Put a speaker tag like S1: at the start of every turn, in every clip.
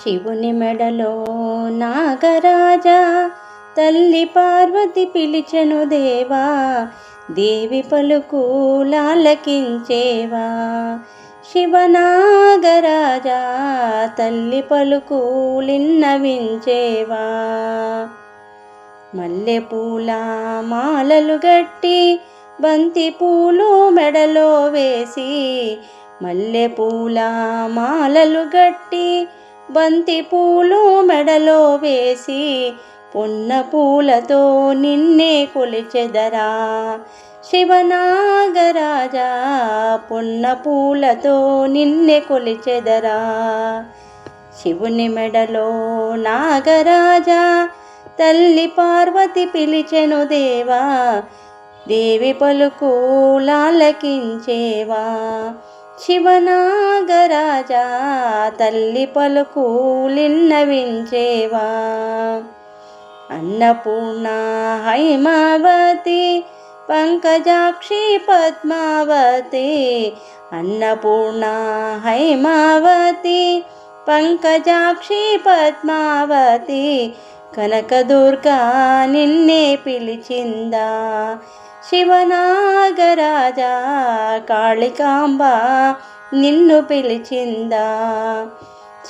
S1: శివుని మెడలో నాగరాజా, తల్లి పార్వతి పిలిచెను దేవా, దేవి పలుకు లాలకించేవా. శివనాగరాజా, తల్లి పలుకు లిన్నవించేవా. మల్లెపూల మాలలు గట్టి బంతి పూలు మెడలో వేసి, మల్లెపూల మాలలు గట్టి బంతి పూలు మెడలో వేసి, పొన్న పూలతో నిన్నే కొలిచెదరా. శివనాగరాజా, పొన్న పూలతో నిన్నే కొలిచెదరా. శివుని మెడలో నాగరాజా, తల్లి పార్వతి పిలిచెను దేవా, దేవి పలుకు లాలకించేవా. శివనాగరాజా, తల్లి పలుకు లిన్నవించేవా. అన్నపూర్ణ హైమావతి పంకజాక్షి పద్మావతి, అన్నపూర్ణ హైమావతి పంకజాక్షి పద్మావతి, కనకదుర్గా నిన్నే పిలిచిందా. శివనాగరాజా, కాళికాంబ నిన్ను పిలిచిందా.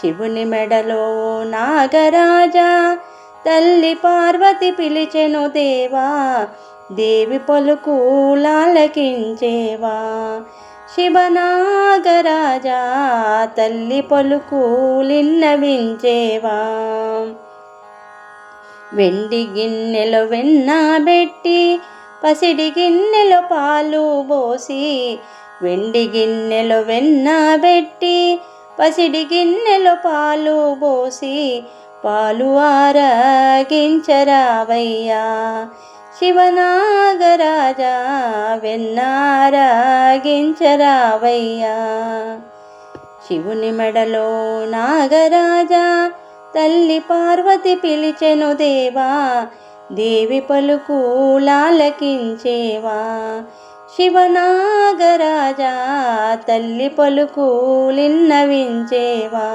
S1: శివుని మెడలో నాగరాజా, తల్లి పార్వతి పిలిచెను దేవా, దేవి పలుకు లాలకించేవా. శివనాగరాజా, తల్లి పలుకు లిన్నవించేవా. వెండి గిన్నెలో వెన్న బెట్టి పసిడి గిన్నెలో పాలు పోసి, వెండి గిన్నెలో వెన్న బెట్టి పసిడి గిన్నెలో పాలు పోసి, పాలు ఆరగించరావయ్యా. శివనాగరాజా, వెన్నారగించరావయ్యా. శివుని మెడలో నాగరాజా, తల్లి పార్వతి పిలిచెను దేవా, దేవి పలుకు లాలకించేవా. శివనాగరాజా, తల్లి పలుకు లిన్నవించేవా.